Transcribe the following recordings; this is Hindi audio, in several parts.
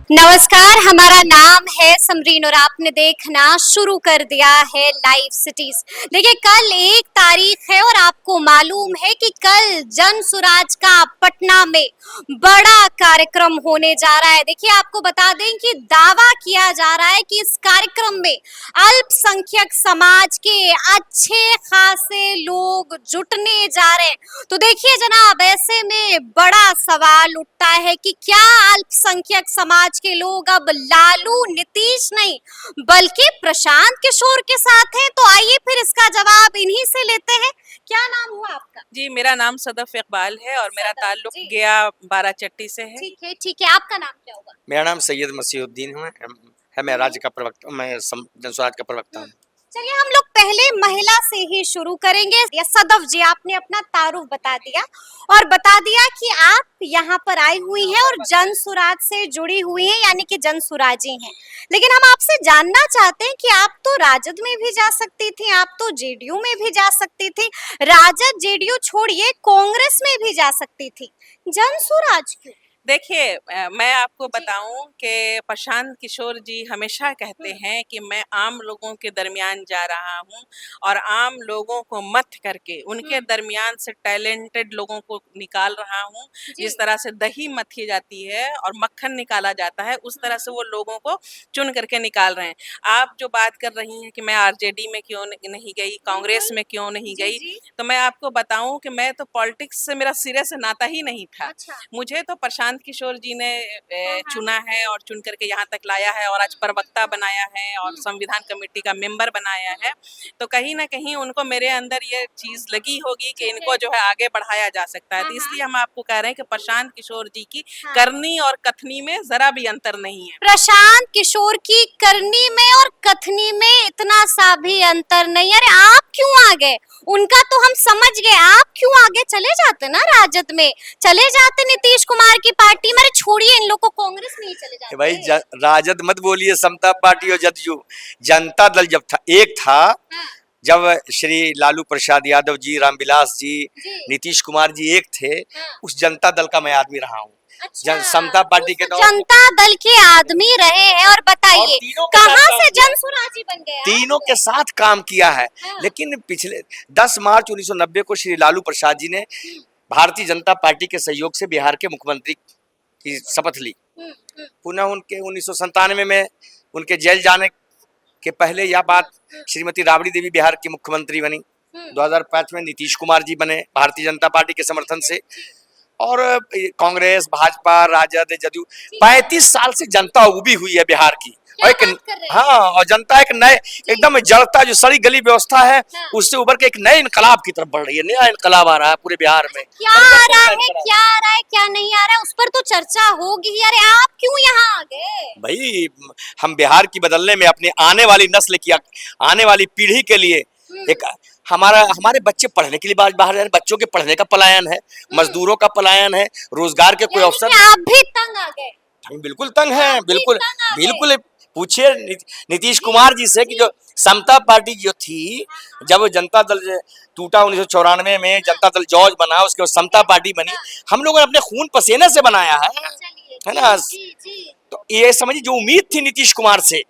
नमस्कार, हमारा नाम है समरीन और आपने देखना शुरू कर दिया है लाइव सिटीज। देखिए, कल 1 तारीख है और आपको मालूम है कि कल जन सुराज का पटना में बड़ा कार्यक्रम होने जा रहा है। देखिए, आपको बता दें कि दावा किया जा रहा है कि इस कार्यक्रम में अल्पसंख्यक समाज के अच्छे खासे लोग जुटने जा रहे हैं। तो देखिए जनाब, ऐसे में बड़ा सवाल उठता है कि क्या अल्पसंख्यक समाज के लोग अब लालू नीतीश नहीं बल्कि प्रशांत किशोर के साथ हैं? तो आइए फिर इसका जवाब इन्हीं से लेते हैं। क्या नाम हुआ आपका? जी, मेरा नाम सदफ इकबाल है और मेरा सदफ ताल्लुक जी। गया बाराचट्टी से है। ठीक है, ठीक है। आपका नाम क्या होगा? मेरा नाम सैयद मसीहुद्दीन है। मैं राज्य का प्रवक्ता, मैं जनस्वराज का प्रवक्ता हूँ। चलिए, हम लोग पहले महिला से ही शुरू करेंगे। या सदफ जी, आपने अपना तारुफ बता दिया और बता दिया कि आप यहाँ पर आई हुई हैं और जन सुराज से जुड़ी हुई हैं, यानी कि जन सुराजी हैं। लेकिन हम आपसे जानना चाहते हैं कि आप तो राजद में भी जा सकती थी, आप तो जेडीयू में भी जा सकती थी, राजद जेडीयू छोड़िए कांग्रेस में भी जा सकती थी, जन सुराज क्यों? देखिए, मैं आपको बताऊं कि प्रशांत किशोर जी हमेशा कहते हैं कि मैं आम लोगों के दरमियान जा रहा हूं और आम लोगों को मत करके उनके दरमियान से टैलेंटेड लोगों को निकाल रहा हूं। जिस तरह से दही मथी जाती है और मक्खन निकाला जाता है, उस तरह से वो लोगों को चुन करके निकाल रहे हैं। आप जो बात कर रही हैं कि मैं आरजेडी में क्यों नहीं गई, कांग्रेस में क्यों नहीं गई, तो मैं आपको बताऊं कि मैं तो पॉलिटिक्स से मेरा सिरे से नाता ही नहीं था। अच्छा। मुझे तो प्रशांत किशोर जी ने चुना है और चुन करके यहाँ तक लाया है और आज प्रवक्ता बनाया है और संविधान कमेटी का मेंबर बनाया है। तो कहीं ना कहीं उनको मेरे अंदर ये चीज लगी होगी कि इनको जो है आगे बढ़ाया जा सकता है। तो इसलिए हम आपको कह रहे हैं कि प्रशांत किशोर जी की करनी और कथनी में जरा भी अंतर नहीं है। प्रशांत किशोर की करनी में और कथनी में इतना सा भी अंतर नहीं। अरे आप क्यों आ गए? उनका तो हम समझ गए, आप क्यों आगे चले जाते ना, राजद में चले जाते, नीतीश कुमार की पार्टी में। छोड़िए इन लोग को, कांग्रेस में ही चले जाते। भाई राजद मत बोलिए, समता पार्टी और जदयू। जनता दल जब था, एक था, जब श्री लालू प्रसाद यादव जी, रामविलास जी, नीतीश कुमार जी एक थे, उस जनता दल का मैं आदमी रहा हूँ। अच्छा, समता पार्टी के दौर जनता दल के आदमी रहे हैं। और बताइए कहाँ से जन सुराजी बन गए? तीनों के साथ काम किया है। लेकिन पिछले 10 मार्च 1990 को श्री लालू प्रसाद जी ने भारतीय जनता पार्टी के सहयोग से बिहार के मुख्यमंत्री की शपथ ली। पुनः उनके 1997 में उनके जेल जाने के पहले यह बात श्रीमती राबड़ी देवी बिहार की मुख्यमंत्री बनी। 2005 में नीतीश कुमार जी बने भारतीय जनता पार्टी के समर्थन से। और कांग्रेस, भाजपा, राजद, जदयू 35 साल से जनता उबी हुई है बिहार की। और और जनता एक नए एकदम जड़ता जो सड़ी गली व्यवस्था है, उससे उभर के एक नए इनकलाब की तरफ बढ़ रही है। नया इनकलाब आ रहा है पूरे बिहार में। क्या आ रहा है, क्या आ रहा है, क्या नहीं आ रहा है, उस पर तो चर्चा होगी ही। अरे आप क्यों यहाँ आ गए? भाई, हम बिहार की बदलने में अपनी आने वाली नस्ल की, आने वाली पीढ़ी के लिए एक हमारे बच्चे पढ़ने के लिए बाहर जा रहे हैं। बच्चों के पढ़ने का पलायन है, मजदूरों का पलायन है, रोजगार के कोई अवसर। आप भी तंग आ गए? हम बिल्कुल तंग हैं, बिल्कुल बिल्कुल। पूछिए नीतीश कुमार जी से कि जो समता पार्टी जो थी, जब जनता दल टूटा 1994 में, जनता दल जॉर्ज बना, उसके बाद समता पार्टी बनी, हम लोगों ने अपने खून पसीने से बनाया है ना। तो ये समझिए, जो उम्मीद थी नीतीश कुमार से,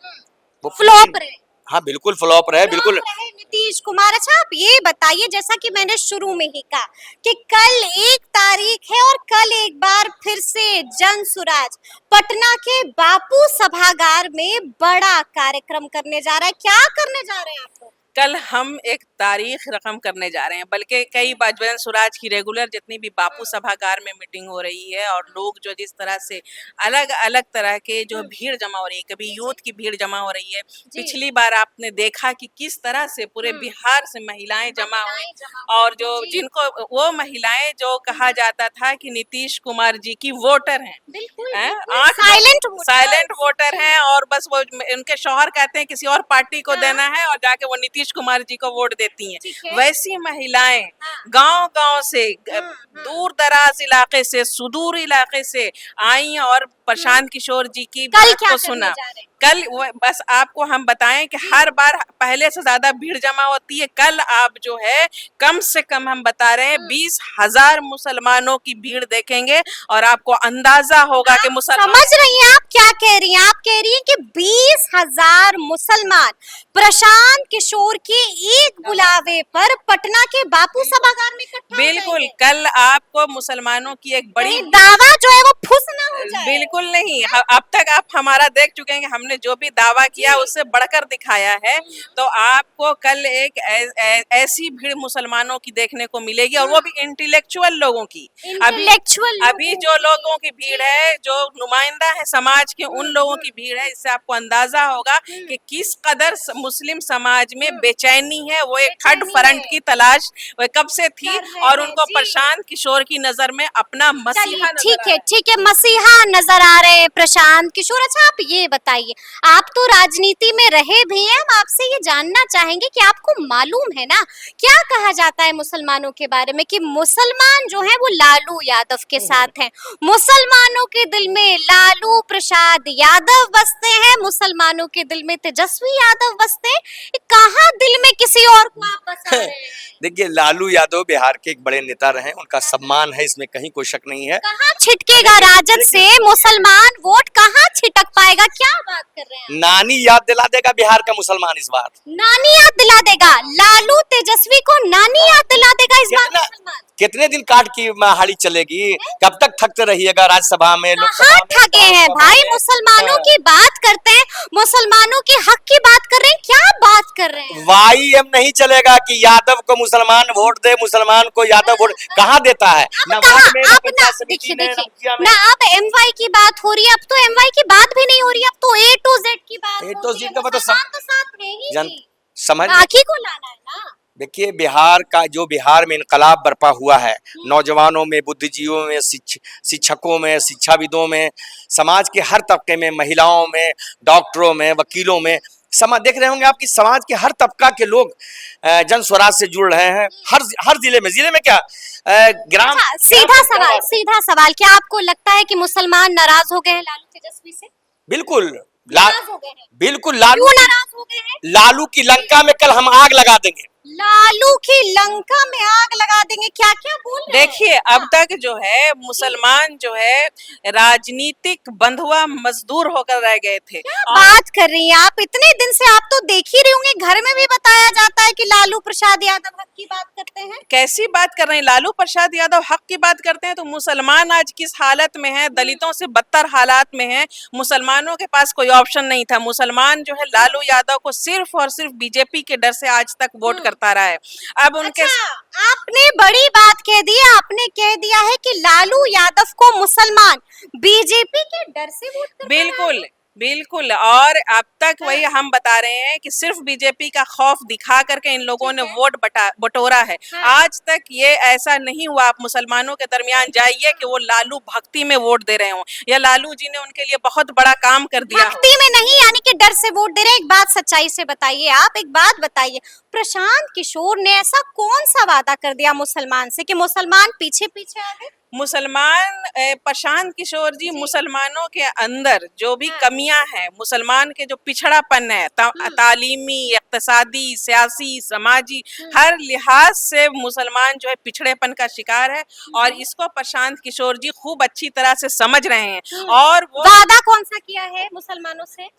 वो फ्लॉप रहे। हाँ, बिल्कुल फ्लॉप रहे, बिल्कुल नीतीश कुमार। अच्छा, आप ये बताइए, जैसा कि मैंने शुरू में ही कहा कि कल 1 तारीख है और कल एक बार फिर से जन सुराज पटना के बापू सभागार में बड़ा कार्यक्रम करने जा रहा है। क्या करने जा रहे हैं आप लोग? कल हम एक तारीख रकम करने जा रहे हैं, बल्कि कई बार जन सुराज की रेगुलर जितनी भी बापू सभागार में मीटिंग हो रही है और लोग जो जिस तरह से अलग अलग तरह के जो भीड़ जमा हो रही है, कभी यूथ की भीड़ जमा हो रही है। पिछली बार आपने देखा कि किस तरह से पूरे बिहार से महिलाएं जमा हुई और जो जिनको वो महिलाएं जो कहा जाता था कि नीतीश कुमार जी की वोटर हैं, साइलेंट वोटर हैं और बस वो उनके शौहर कहते हैं किसी और पार्टी को देना है और जाके वो नीतीश कुमार जी को वोट देती हैं। वैसी महिलाएं गांव-गांव से, दूर दराज इलाके से, सुदूर इलाके से आई और प्रशांत किशोर जी की बात को सुना। कल बस आपको हम बताएं कि हर बार पहले से ज्यादा भीड़ जमा होती है। कल आप जो है कम से कम हम बता रहे हैं 20,000 मुसलमानों की भीड़ देखेंगे और आपको अंदाजा होगा कि मुसलमान समझ रही हैं आप क्या कह रही हैं? आप कह रही हैं कि 20,000 मुसलमान प्रशांत किशोर के एक बुलावे पर पटना के बापू सभागार में इकट्ठा हो बिल्कुल जाएंगे। कल आपको मुसलमानों की एक बड़ी कहीं दावा जो है वो फुस ना हो जाए। बिल्कुल नहीं। अब तक आप हमारा देख चुके हैं कि हमने जो भी दावा किया उससे बढ़कर दिखाया है। तो आपको कल एक ऐसी भीड़ मुसलमानों की देखने को मिलेगी और वो भी इंटेलेक्चुअल लोगों की। इंटेलेक्चुअल अभी जो लोगों की भीड़ है, जो नुमाइंदा है समाज के, उन लोगों की भीड़ है। इससे आपको अंदाजा होगा कि किस कदर मुस्लिम समाज में बेचैनी है। वो एक थर्ड फ्रंट की तलाश वो कब से थी और उनको प्रशांत किशोर की नजर में अपना मसीहा नजर आ रहा है। ठीक है, मसीहा नजर आ रहे हैं प्रशांत किशोर। अच्छा आप ये बताइए, आप तो राजनीति में रहे भी हैं, हम आपसे ये जानना चाहेंगे कि आपको मालूम है ना क्या कहा जाता है मुसलमानों के बारे में, कि मुसलमान जो है वो लालू यादव के साथ हैं, मुसलमानों के दिल में लालू प्रसाद यादव बसते हैं, मुसलमानों के दिल में तेजस्वी यादव बसते हैं। कहाँ दिल में किसी और को आप बसा रहे हैं? देखिए, लालू यादव बिहार के एक बड़े नेता रहे, उनका सम्मान है, इसमें कहीं कोई शक नहीं है। कहाँ छिटकेगा राजद से मुसलमान वोट, कहाँ छिटक पाएगा? क्या बात कर रहे हैं? नानी याद दिला देगा बिहार का मुसलमान इस बार। नानी याद दिला देगा, लालू तेजस्वी को नानी याद दिला देगा इस बार मुसलमान। कितने दिन काट की हाड़ी चलेगी? कब तक थकते रहिएगा राज्यसभा में, लोकसभा कहाँ में? ठगे हैं भाई? मुसलमानों की बात करते हैं, मुसलमानों के हक की बात कर रहे हैं, क्या बात कर रहे हैं? वाईएम नहीं चलेगा कि यादव को मुसलमान वोट दे, मुसलमान को यादव वोट कहाँ देता है? अब न कहाँ? वन में, न अब ना पंचायत समिति देखिए में, न देखिए मुखिया में। ना, अब एमवाई की बात हो रही है, अब तो एमवाई की बात भी नहीं हो रही है, अब तो ए टू जेड की बात A हो to रही है। Z का मतलब मुसलमान तो साथ में ही जन समझ बाकी को लाना है ना। देखिए, बिहार का जो बिहार में इनकलाब बर्पा हुआ है, नौजवानों में, बुद्धिजीवियों में, शिक्षकों में, शिक्षाविदों में, समाज के हर तबके में, महिलाओं में, डॉक्टरों में, वकीलों में, समाज देख रहे होंगे आप कि समाज के हर तबका के लोग जन स्वराज से जुड़ रहे हैं। हर जिले में क्या ग्राम सीधा सवाल, क्या आपको लगता है कि मुसलमान नाराज हो गए हैं लालू तेजस्वी से? बिल्कुल नाराज हो गए हैं। बिल्कुल लालू क्यों नाराज हो गए हैं? लालू की लंका में कल हम आग लगा देंगे। लालू की लंका में आग लगा देंगे, क्या क्या बोल रहे हैं? देखिए, अब तक जो है मुसलमान जो है राजनीतिक बंधुआ मजदूर होकर रह गए थे। बात कर रही हैं आप? इतने दिन से आप तो देख ही रहे होंगे, घर में भी बताया जाता है कि लालू प्रसाद यादव हक की बात करते हैं। कैसी बात कर रहे हैं? लालू प्रसाद यादव हक की बात करते हैं तो मुसलमान आज किस हालत में है? दलितों से बदतर हालात में है। मुसलमानों के पास कोई ऑप्शन नहीं था। मुसलमान जो है लालू यादव को सिर्फ और सिर्फ बीजेपी के डर से आज तक वोट करता रहा है। अब उनके आपने बड़ी बात कह दी, आपने कह दिया है कि लालू यादव को मुसलमान बीजेपी के डर से वोट करता है। बिल्कुल बिल्कुल। और अब तक वही हम बता रहे हैं कि सिर्फ बीजेपी का खौफ दिखा करके इन लोगों ने वोट बटोरा है। आज तक ये ऐसा नहीं हुआ। आप मुसलमानों के दरमियान जाइए कि वो लालू भक्ति में वोट दे रहे हों या लालू जी ने उनके लिए बहुत बड़ा काम कर दिया। भक्ति में नहीं, यानी कि डर से वोट दे रहे हैं। एक बात सच्चाई से बताइए, आप एक बात बताइए, प्रशांत किशोर ने ऐसा कौन सा वादा कर दिया मुसलमान से कि मुसलमान पीछे पीछे आ गए? मुसलमान प्रशांत किशोर जी मुसलमानों के अंदर जो भी कमियां हैं, मुसलमान के जो पिछड़ापन है, तालीमी, इक्तिसादी, सियासी, समाजी, हर लिहाज से मुसलमान जो है पिछड़ेपन का शिकार है और इसको प्रशांत किशोर जी खूब अच्छी तरह से समझ रहे हैं। और वो वादा कौन सा किया है मुसलमानों से?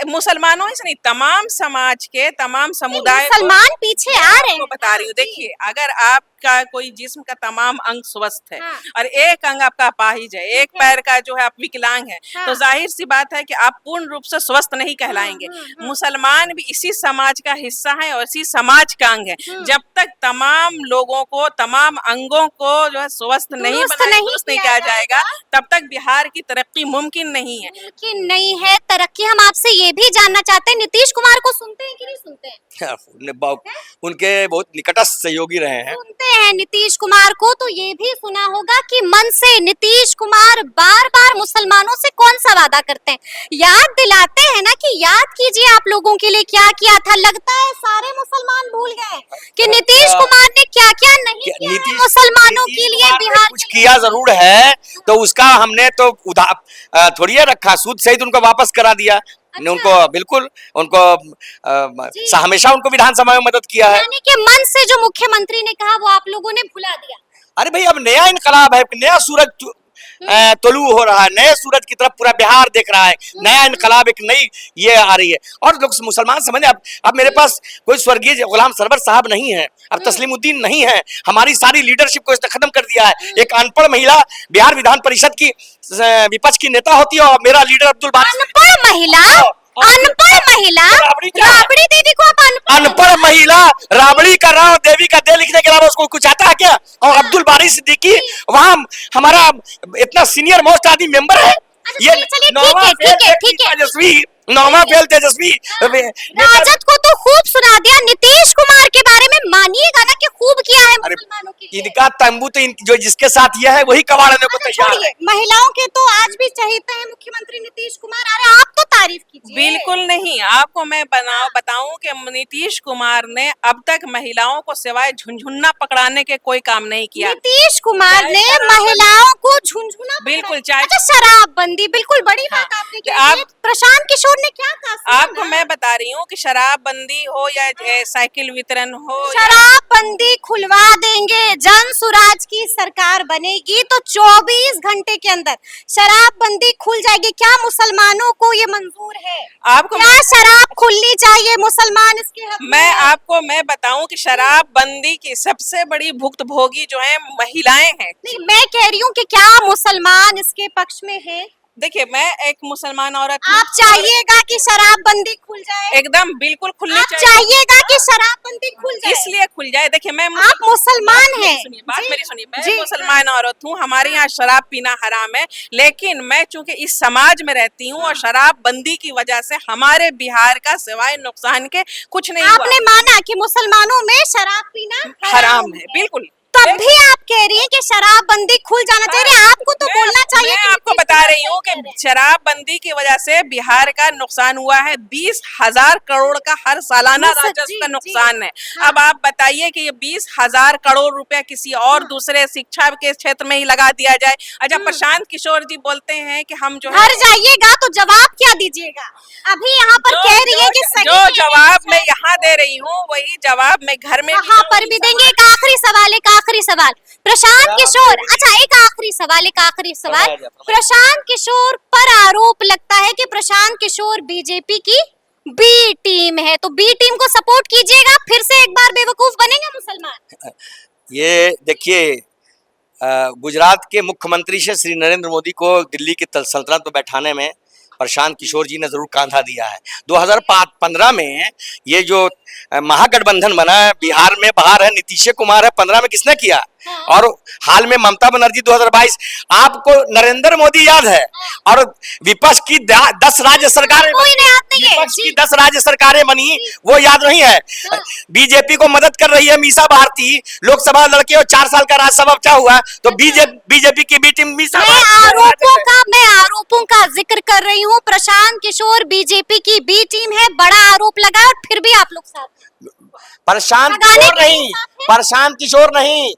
मुसलमानों से नहीं, तमाम समाज के तमाम समुदाय मुसलमान पीछे आ रहे हैं। बता रही हूँ। देखिए, अगर आपका कोई जिस्म का तमाम अंग स्वस्थ है हाँ। और एक अंग आपका अपाहिज है, एक पैर का जो है आप विकलांग है, हाँ। तो जाहिर सी बात है कि आप पूर्ण रूप से स्वस्थ नहीं कहलाएंगे। मुसलमान भी इसी समाज का हिस्सा है और इसी समाज का अंग है। जब तक तमाम लोगों को, तमाम अंगों को जो है स्वस्थ नहीं किया जाएगा, तब तक बिहार की तरक्की मुमकिन नहीं है। मुमकिन नहीं है तरक्की। हम आपसे ये भी जानना चाहते हैं, नीतीश कुमार को सुनते हैं कि नहीं सुनते हैं? उनके बहुत निकटस्थ सहयोगी रहे हैं। सुनते हैं नीतीश कुमार को, तो ये भी सुना होगा कि मन से नीतीश कुमार बार बार मुसलमानों से कौन सा वादा करते हैं, याद दिलाते हैं ना कि याद कीजिए आप लोगों के लिए क्या किया था। लगता है सारे मुसलमान भूल गए कि नीतीश कुमार ने क्या क्या नहीं किया है मुसलमानों के लिए। बिहार कुछ किया जरूर है, तो उसका हमने तो थोड़ी रखा, सूद सहित उनको वापस करा दिया। उनको बिल्कुल उनको हमेशा उनको विधानसभा में मदद किया है। यानी कि मन से जो मुख्यमंत्री ने कहा वो आप लोगों ने भुला दिया। अरे भाई, अब नया इनकलाब है, नया सूरज तुलू हो रहा है, नए सूरज की तरफ पूरा बिहार देख रहा है, नया इनकलाब, एक नई ये आ रही है। और लोग मुसलमान समझे, अब मेरे पास कोई स्वर्गीय गुलाम सरवर साहब नहीं है, अब तस्लीमुद्दीन नहीं है, हमारी सारी लीडरशिप को इसने खत्म कर दिया है। एक अनपढ़ महिला बिहार विधान परिषद की विपक्ष की नेता होती है, और मेरा लीडर अब्दुल बारी। अनपढ़ महिला, अनपढ़ महिला, राबड़ी दीदी को आप अनपढ़ महिला राबड़ी का राव देवी का दे लिखने के अलावा उसको कुछ आता है क्या? और अब्दुल बारी सिद्दीकी वहाँ हमारा इतना सीनियर मोस्ट आदमी मेंबर है। ये तेजस्वी, नौवा फेल तेजस्वी राजद को तो खूब सुना दिया। नीतीश कुमार के बारे में मानिएगा ना कि खूब किया है मुसलमानों के लिए। इनका तंबू तो जो जिसके साथ यह है वही कबाड़ने को तैयार है। महिलाओं के तो आज भी चहेते हैं मुख्यमंत्री नीतीश कुमार। अरे आप तो तारीफ कीजिए। बिल्कुल नहीं, आपको मैं बताऊं कि नीतीश कुमार ने अब तक महिलाओं को सिवाय झुनझुन्ना पकड़ाने के कोई काम नहीं किया। नीतीश कुमार ने महिलाओं को झुनझुना बिल्कुल, चाहे शराबबंदी, बिल्कुल बड़ी बात आपने की। प्रशांत किशोर ने क्या कहा? आपको मैं बता रही हूँ कि शराबबंदी हो या साइकिल वितरण हो, शराबबंदी खुलवा देंगे। जन सुराज की सरकार बनेगी तो 24 घंटे के अंदर शराबबंदी खुल जाएगी। क्या मुसलमानों को ये मंजूर है? आपको क्या शराब खुलनी चाहिए? मुसलमान इसके हक में मैं आपको मैं बताऊं कि शराबबंदी की सबसे बड़ी भुक्तभोगी जो है महिलाएं हैं। नहीं, मैं कह रही हूँ कि क्या मुसलमान इसके पक्ष में है? देखिए, मैं एक मुसलमान औरत, आप चाहिएगा कि शराबबंदी खुल जाए? एकदम बिल्कुल खुलनी आप चाहिए। चाहिएगा कि शराबबंदी खुल जाए? इसलिए खुल जाए। देखिए, मैं आप मुसलमान हैं। बात मेरी सुनिए, मैं मुसलमान औरत हूँ, हमारे यहाँ शराब पीना हराम है, लेकिन मैं चूंकि इस समाज में रहती हूँ और शराबबंदी की वजह से हमारे बिहार का सिवाय नुकसान के कुछ नहीं हुआ। आपने माना कि मुसलमानों में शराब पीना हराम है, बिल्कुल। तब भी आप कह रही हैं कि शराबबंदी खुल जाना चाहिए। आपको तो बोलना चाहिए। मैं आपको बता रही हूँ कि शराबबंदी की वजह से बिहार का नुकसान हुआ है। 20,000 करोड़ का हर सालाना राजस्व का नुकसान है। अब आप बताइए कि ये 20,000 करोड़ रुपया किसी और दूसरे शिक्षा के क्षेत्र में ही लगा दिया जाए। अच्छा, प्रशांत किशोर जी बोलते हैं कि हम जो घर जाइएगा तो जवाब क्या दीजिएगा? अभी यहाँ पर कह रही है कि जो जवाब मैं यहाँ दे रही हूँ वही जवाब मैं घर में यहाँ पर भी देंगे। एक आखिरी सवाल प्रशांत किशोर, अच्छा एक आखिरी सवाल प्रशांत किशोर पर आरोप लगता है कि प्रशांत किशोर बीजेपी की बी टीम है, तो बी टीम को सपोर्ट कीजिएगा। फिर से एक बार बेवकूफ बनेंगे मुसलमान। ये देखिए, गुजरात के मुख्यमंत्री से श्री नरेंद्र मोदी को दिल्ली की सल्तनत में बैठाने में प्रशांत किशोर जी ने जरूर कांधा दिया है। 2015 में ये जो महागठबंधन बना है, बिहार में बाहर है नीतीश कुमार है, 15 में किसने किया? और हाल में ममता बनर्जी 2022। आपको नरेंद्र मोदी याद है? और विपक्ष की 10 राज्य सरकारें, विपक्ष की 10 राज्य सरकारें बनी, वो याद नहीं है? बीजेपी को मदद कर रही है मीसा भारती, लोकसभा लड़के और 4 साल का राज्यसभा बचा हुआ, तो बीजेपी की बी टीम मीसा। मैं आरोपों का जिक्र कर रही हूँ। प्रशांत किशोर बीजेपी की बी टीम है, बड़ा आरोप लगा, और फिर भी आप लोग साथ। प्रशांत किशोर नहीं,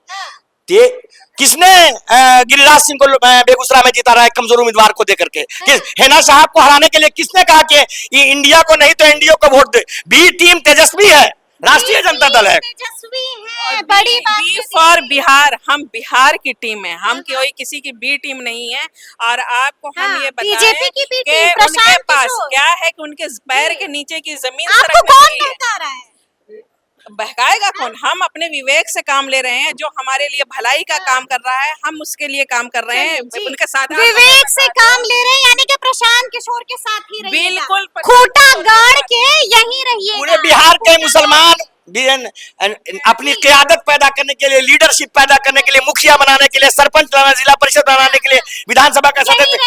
किसने गिरिराज सिंह को बेगूसराय में जिता रहा है कमजोर उम्मीदवार को देकर के? हेना साहब को हराने के लिए किसने कहा कि ये इंडिया को नहीं तो एनडीए को वोट दे? बी टीम तेजस्वी है, राष्ट्रीय जनता दल है। तेजस्वी है, बड़ी बात। बी फॉर बिहार, हम बिहार की टीम है, हम कोई किसी की बी टीम नहीं है। और आपको हम ये बताएं कि उनके पास क्या है कि उनके पैर के नीचे की जमीन बहकाएगा कौन? हम अपने विवेक से काम ले रहे हैं। जो हमारे लिए भलाई का काम कर रहा है, हम उसके लिए काम कर रहे हैं, उनके साथ विवेक से काम ले रहे हैं, यानी कि प्रशांत किशोर के साथ ही रहिएगा। बिल्कुल, खूंटा गाड़ के यहीं रहिए। पूरे बिहार के मुसलमान अपनी क़यादत पैदा करने के लिए, लीडरशिप पैदा करने के लिए, मुखिया बनाने के लिए, सरपंच बनाने, जिला परिषद बनाने के लिए, विधानसभा का सदस्य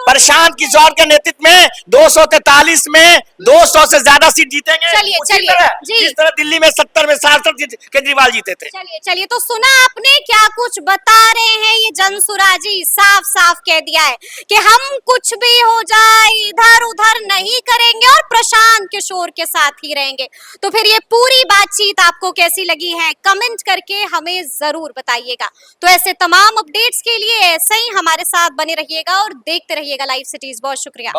प्रशांत किशोर के नेतृत्व में 243 में 200 से ज्यादा सीट जीतेंगे। जिस तरह दिल्ली में 70 में 67 केजरीवाल जीते थे। चलिए, तो सुना आपने क्या कुछ बता रहे हैं ये जनसुराजी? साफ साफ कह दिया है कि हम कुछ भी हो जाए इधर उधर नहीं करेंगे और प्रशांत किशोर के साथ ही रहेंगे। तो फिर ये पूरी बातचीत आपको कैसी लगी है, कमेंट करके हमें जरूर बताइएगा। तो ऐसे तमाम अपडेट्स के लिए ऐसे ही हमारे साथ बने रहिएगा और देखते रहिएगा लाइव सिटीज। बहुत शुक्रिया।